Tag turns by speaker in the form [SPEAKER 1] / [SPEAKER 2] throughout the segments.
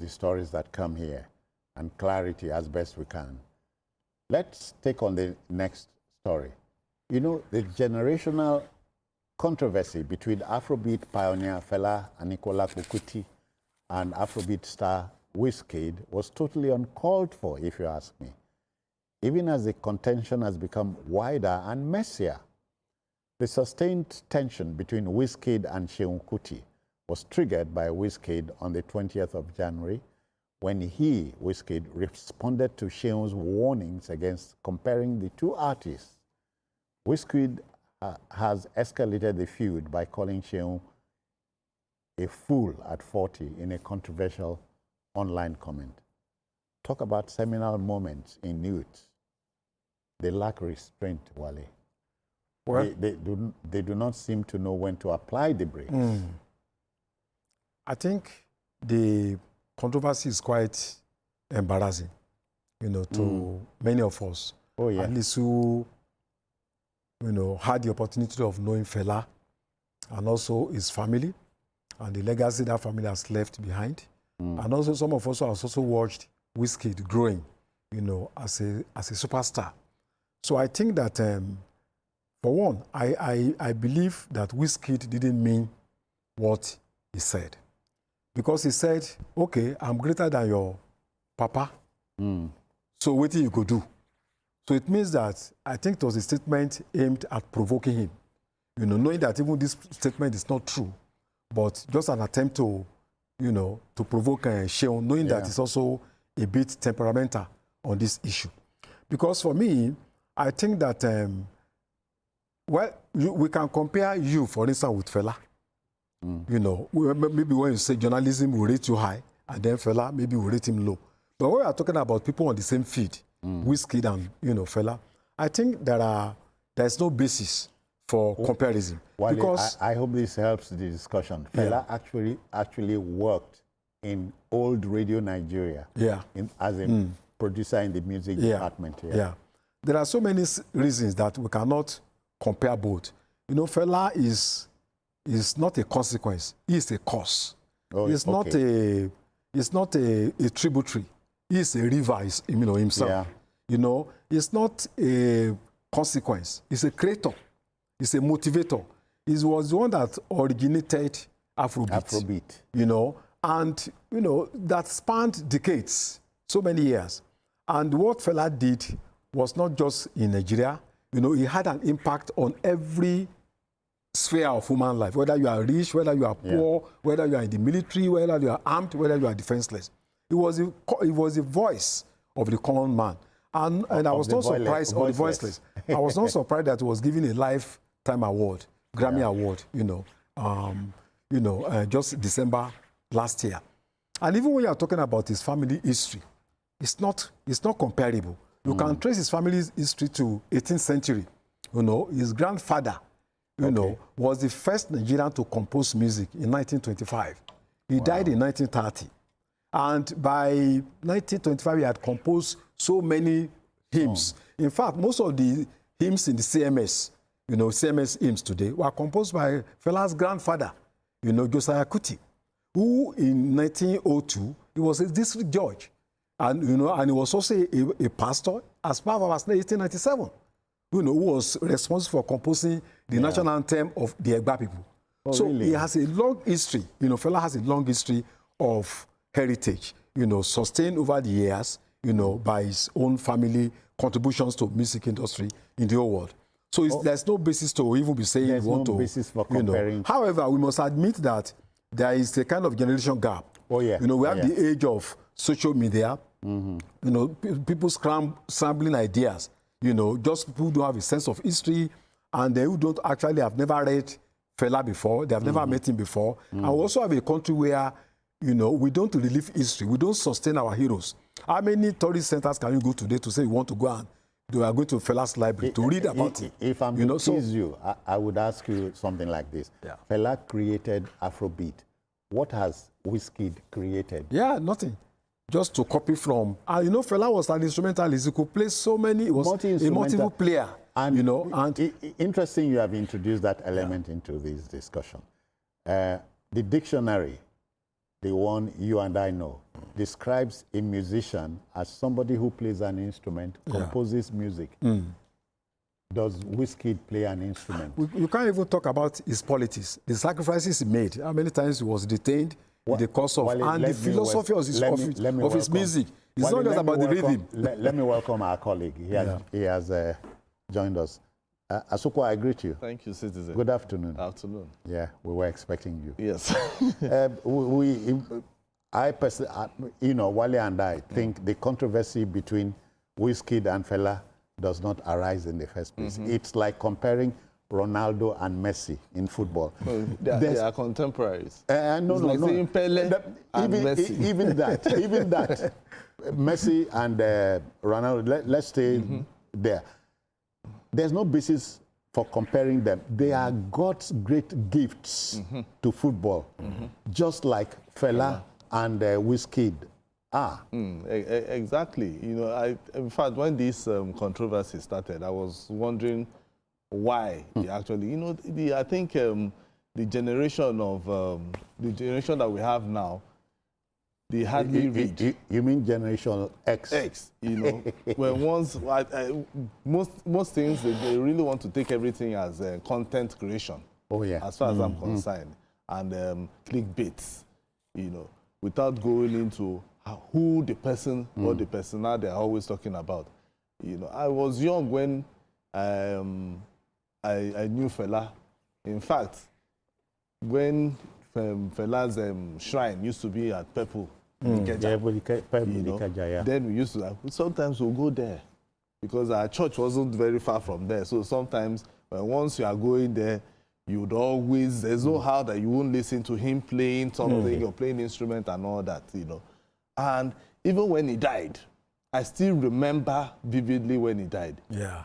[SPEAKER 1] the stories that come here and clarity as best we can. Let's take on the next story. You know, the generational controversy between Afrobeat pioneer Fela Anikulapo Kuti and Afrobeat star Wizkid was totally uncalled for, if you ask me, even as the contention has become wider and messier. The sustained tension between Wizkid and Seun Kuti was triggered by Wizkid on the 20th of January when he, Wizkid, responded to Seun's warnings against comparing the two artists. Wizkid has escalated the feud by calling Seun a fool at 40 in a controversial online comment. Talk about seminal moments in youth. They lack restraint, Wale. Well, they do not seem to know when to apply the brakes.
[SPEAKER 2] I think the controversy is quite embarrassing, you know, to many of us.
[SPEAKER 1] Oh, yeah.
[SPEAKER 2] At least who, you know, had the opportunity of knowing Fela and also his family and the legacy that family has left behind. And also some of us have also watched Wizkid growing, you know, as a superstar. So I think that, for one, I believe that Wizkid didn't mean what he said. Because he said, okay, I'm greater than your papa, so what do you go do? So it means that I think it was a statement aimed at provoking him. You know, knowing that even this statement is not true, but just an attempt to, you know, to provoke Seun, knowing that it's also a bit temperamental on this issue. Because for me, I think that, well, we can compare you, for instance, with Fela. You know, maybe when you say journalism will rate you high, and then Fela, maybe will rate him low. But when we are talking about people on the same feed, Wizkid and, you know, Fela, I think there's no basis for comparison.
[SPEAKER 1] Wale,
[SPEAKER 2] because
[SPEAKER 1] I hope this helps the discussion. Fela actually worked in old Radio Nigeria as a producer in the music department.
[SPEAKER 2] There are so many reasons that we cannot compare both. You know, Fela is not a consequence. He is a cause. It's not a tributary. He is a river, you know, himself. You know, it's not a consequence. It's a creator. It's a motivator. He was the one that originated Afrobeat. You know, and, you know, that spanned decades, so many years. And what Fela did was not just in Nigeria. You know, he had an impact on every sphere of human life, whether you are rich, whether you are poor, whether you are in the military, whether you are armed, whether you are defenseless. It was the voice of the common man. And I was not surprised, or the voiceless. I was not surprised that he was given a lifetime award, Grammy Award, just December last year. And even when you are talking about his family history, it's not comparable. You can trace his family's history to 18th century. You know, his grandfather, you know, was the first Nigerian to compose music in 1925. He died in 1930. And by 1925, he had composed so many hymns. In fact, most of the hymns in the CMS, you know, CMS hymns today, were composed by Fela's grandfather, you know, Josiah Kuti, who in 1902, he was a district judge. And, you know, and he was also a pastor as part of 1897, you know, who was responsible for composing the national anthem of the Egba people. So really? He has a long history, you know, Fela has a long history of heritage, you know, sustained over the years, you know, by his own family contributions to music industry in the whole world. So there's no basis to even be saying
[SPEAKER 1] there's no basis for comparing.
[SPEAKER 2] You know. However, we must admit that there is a kind of generation gap. You know, we have the age of social media. You know, people scrambling ideas. You know, just people who don't have a sense of history, and they who don't actually have never read Fela before, they have never met him before. And we also have a country where, you know, we don't relive history. We don't sustain our heroes. How many tourist centers can you go today to say you want to go and you are going to Fela's library to read about it?
[SPEAKER 1] If I'm to tease you, I would ask you something like this. Fela created Afrobeat. What has Wizkid created?
[SPEAKER 2] Nothing. Just to copy from. And you know, Fela was an instrumentalist. He could play so many. He was a multiple player. And you know, and
[SPEAKER 1] interesting you have introduced that element into this discussion. The dictionary, the one you and I know, describes a musician as somebody who plays an instrument, composes music. Does Wizkid play an instrument?
[SPEAKER 2] You can't even talk about his politics, the sacrifices he made, how many times he was detained in the course of, and the philosophy of his music. It's not just about the rhythm.
[SPEAKER 1] Let me welcome our colleague. He has joined us. Asuko, I greet you.
[SPEAKER 3] Thank you, citizen.
[SPEAKER 1] Good afternoon.
[SPEAKER 3] Afternoon.
[SPEAKER 1] Yeah, we were expecting you.
[SPEAKER 3] Yes.
[SPEAKER 1] I personally, Wale and I think the controversy between Wizkid and Fela does not arise in the first place. It's like comparing Ronaldo and Messi in football.
[SPEAKER 3] Well, they are contemporaries.
[SPEAKER 1] No,
[SPEAKER 3] like saying Pele and Messi.
[SPEAKER 1] Even that. Messi and Ronaldo, let's stay there. There's no basis for comparing them. They are God's great gifts to football, just like Fela and Wizkid are.
[SPEAKER 3] Exactly. In fact, when this controversy started, I was wondering why they actually, I think the generation that we have now, they hardly read.
[SPEAKER 1] You mean Generation X?
[SPEAKER 3] X, when once, most things, they really want to take everything as content creation.
[SPEAKER 1] Oh, yeah.
[SPEAKER 3] As far as I'm concerned. And clickbaits, without going into who the person or the persona they're always talking about. I was young when I knew Fela. In fact, when Fela's shrine used to be at Purple, then we used to, sometimes we'll go there because our church wasn't very far from there. So sometimes once you are going there, you would always, there's no how that you won't listen to him playing something or playing instrument and all that, And even when he died, I still remember vividly when he died.
[SPEAKER 2] Yeah.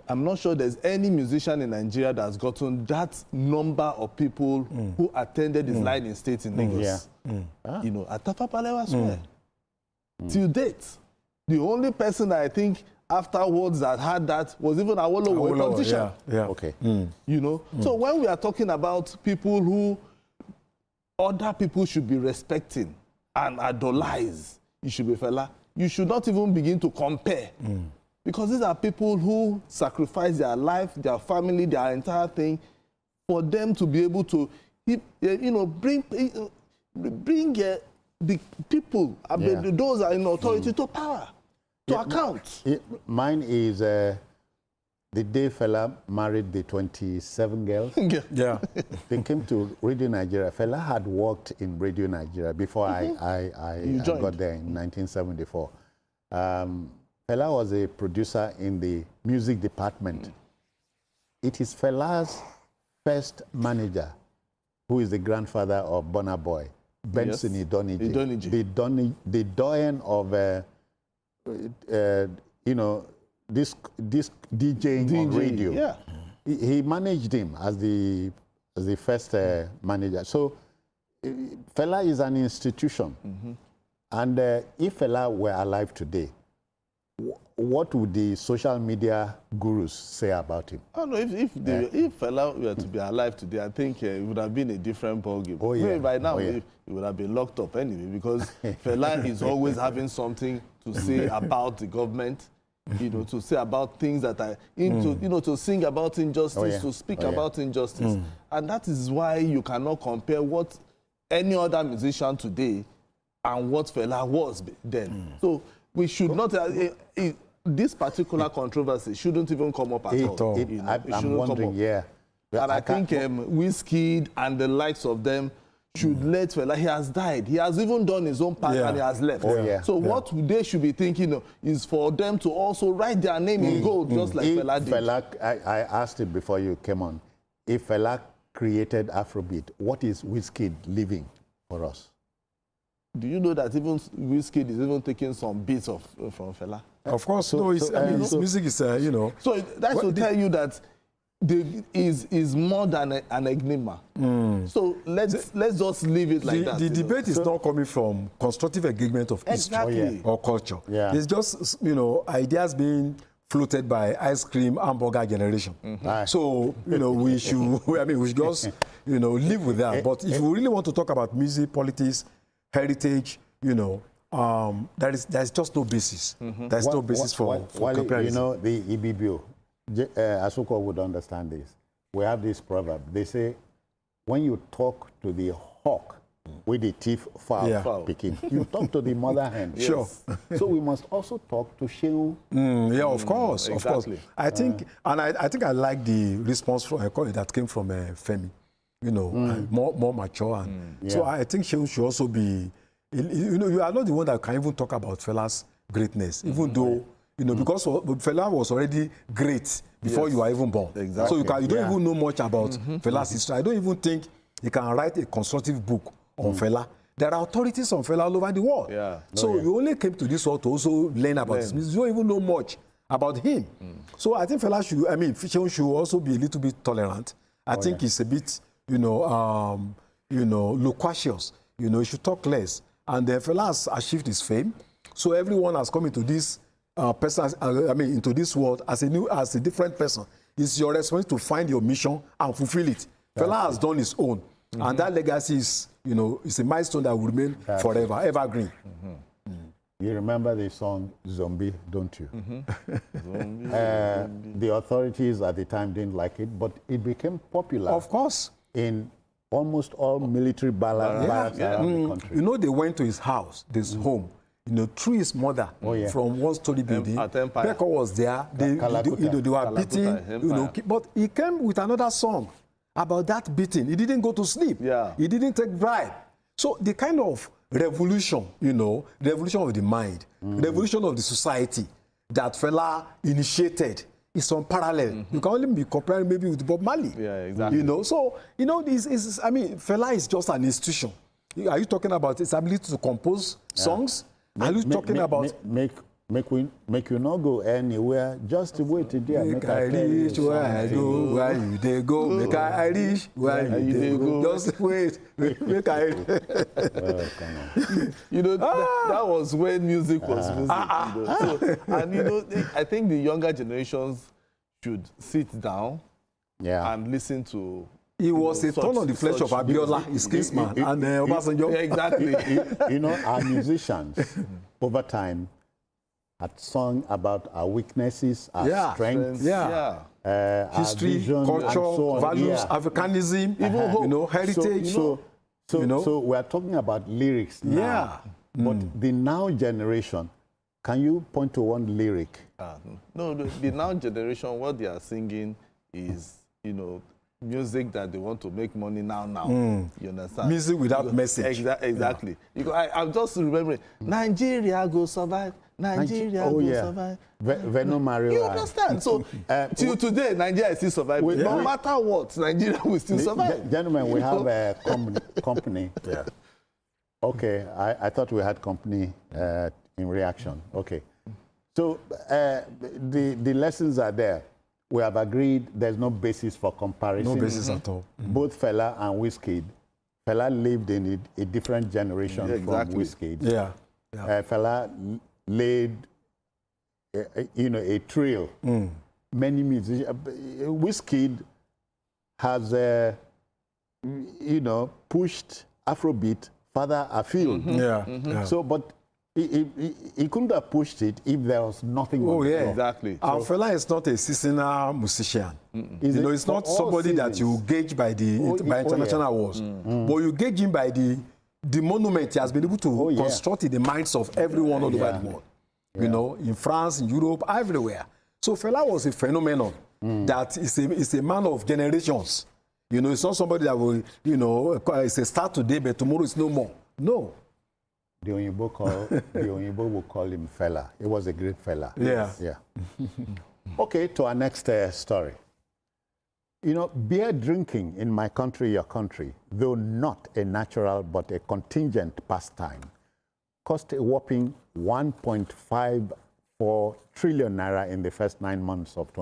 [SPEAKER 3] I'm not sure there's any musician in Nigeria that's gotten that number of people who attended his lighting state in Lagos. At Tafa Balewa Square. Till date, the only person that I think afterwards that had that was even Awolowo, a politician.
[SPEAKER 2] Yeah.
[SPEAKER 1] Okay.
[SPEAKER 3] So when we are talking about people who other people should be respecting and idolize, you should be Fela, you should not even begin to compare. Because these are people who sacrifice their life, their family, their entire thing, for them to be able to, bring the people, those that are in authority to power, to account.
[SPEAKER 1] Mine is the day Fela married the 27 girls.
[SPEAKER 2] Yeah.
[SPEAKER 1] They came to Radio Nigeria. Fela had worked in Radio Nigeria before I got there in 1974. Fela was a producer in the music department. It is Fela's first manager, who is the grandfather of Burna Boy, Benson Idonije. The doyen of, this DJing on radio.
[SPEAKER 3] Yeah.
[SPEAKER 1] He managed him as the first manager. So Fela is an institution. And if Fela were alive today, what would the social media gurus say about him?
[SPEAKER 3] Oh no! If Fela were to be alive today, I think it would have been a different ballgame.
[SPEAKER 1] Oh yeah.
[SPEAKER 3] Maybe by now,
[SPEAKER 1] he
[SPEAKER 3] would have been locked up anyway, because Fela is always having something to say about the government. To say about things that are to sing about injustice, to speak about injustice, and that is why you cannot compare what any other musician today and what Fela was then. So we should not. This particular controversy shouldn't even come up at all.
[SPEAKER 1] I'm wondering,
[SPEAKER 3] And I think Wizkid and the likes of them should let Fela. He has died. He has even done his own part and he has left. So what they should be thinking of is for them to also write their name in gold, just like Fela did.
[SPEAKER 1] I asked it before you came on. If Fela created Afrobeat, what is Wizkid leaving for us?
[SPEAKER 3] Do you know that even Wizkid is even taking some beats from Fela?
[SPEAKER 2] Of course. His music is,
[SPEAKER 3] So that should tell you that is more than an enigma. So let's just leave it like that.
[SPEAKER 2] The debate is not coming from constructive engagement of history or culture. It's just, ideas being floated by ice cream hamburger generation. So, we should just, live with that. But if we really want to talk about music, politics, heritage, you know, there's just no basis. There's no basis for comparison.
[SPEAKER 1] You know, the Ibibio, Asuko would understand this. We have this proverb. They say, when you talk to the hawk with the teeth foul picking, you talk to the mother hen.
[SPEAKER 2] Yes. Sure.
[SPEAKER 1] So we must also talk to Seun.
[SPEAKER 2] Yeah, of course,
[SPEAKER 3] exactly.
[SPEAKER 2] of course. I think, and I think I like the response from that came from Femi. You know, more mature, and so I think Seun should also be. You know, you are not the one that can even talk about Fela's greatness, even though, you know, because Fela was already great before you were even born.
[SPEAKER 3] Exactly.
[SPEAKER 2] So you don't even know much about Fela's history. I don't even think you can write a constructive book on Fela. There are authorities on Fela all over the world.
[SPEAKER 3] Yeah.
[SPEAKER 2] So you only came to this world to also learn about this music. You don't even know much about him. So I think Fela should, I mean, Seun should also be a little bit tolerant. I think he's a bit, you know, loquacious. You know, he should talk less. And Fela has achieved his fame. So everyone has come into this into this world as a different person. It's your responsibility to find your mission and fulfill it. Fela has done his own. And that legacy is, you know, it's a milestone that will remain forever, evergreen.
[SPEAKER 1] You remember the song Zombie, don't you? The authorities at the time didn't like it, but it became popular.
[SPEAKER 2] Of course.
[SPEAKER 1] In almost all military barracks around the country.
[SPEAKER 2] You know, they went to his house, this home, you know, through his mother from one-story building. Beko was there. They were beating, you know, but he came with another song about that beating. He didn't go to sleep.
[SPEAKER 3] Yeah.
[SPEAKER 2] He didn't take bribe. So the kind of revolution, you know, revolution of the mind, revolution of the society that Fela initiated is unparalleled. You can only be comparing maybe with Bob Marley.
[SPEAKER 3] Yeah, exactly.
[SPEAKER 2] You know, so, you know, I mean, Fela is just an institution. Are you talking about his ability to compose songs? Are you talking about...
[SPEAKER 1] Make you not go anywhere, just wait there.
[SPEAKER 2] Make I reach where I go, where you they go. Make I reach where you they go. Just wait, make I...
[SPEAKER 1] Come on.
[SPEAKER 3] You know, that was when music was music. You know? So, and you know, I think the younger generations should sit down and listen to...
[SPEAKER 2] He was a thorn on the flesh of Abiola, his kinsman, and Obasanjo.
[SPEAKER 3] Exactly.
[SPEAKER 1] You know, our musicians, over time, had sung about our weaknesses, our strengths,
[SPEAKER 2] history,
[SPEAKER 1] vision,
[SPEAKER 2] culture,
[SPEAKER 1] so
[SPEAKER 2] values, Africanism, even hope. You know, heritage.
[SPEAKER 1] So we are talking about lyrics now. But the now generation, can you point to one lyric?
[SPEAKER 3] No, the now generation, what they are singing is, you know, music that they want to make money now. You understand?
[SPEAKER 2] Music without message.
[SPEAKER 3] Exactly. I'm just remembering, Nigeria go survive. Nigeria will survive. You understand? So, till today, Nigeria is still surviving. No matter what, Nigeria will still survive.
[SPEAKER 1] Gentlemen, we have a company. Okay, I thought we had company in reaction. Okay. So, the lessons are there. We have agreed there's no basis for comparison.
[SPEAKER 2] No basis at all.
[SPEAKER 1] Both Fela and Wizkid. Fela lived in a different generation from Wizkid. Fela laid, a trail. Many musicians. Wizkid has, pushed Afrobeat further afield. So, but he couldn't have pushed it if there was nothing.
[SPEAKER 3] Exactly.
[SPEAKER 2] Our Fela is not a seasonal musician. You know, it's not somebody that you gauge by international awards, but you gauge him by the monument he has been able to construct in the minds of everyone all over the world. You know, in France, in Europe, everywhere. So Fela was a phenomenon that is a man of generations. You know, it's not somebody that will, it's a start today, but tomorrow is no more. No.
[SPEAKER 1] The Oyinbo will call him Fela. He was a great fella. Yeah. Okay, to our next story. You know, beer drinking in my country, your country, though not a natural but a contingent pastime, cost a whopping 1.54 trillion naira in the first 9 months of 2020.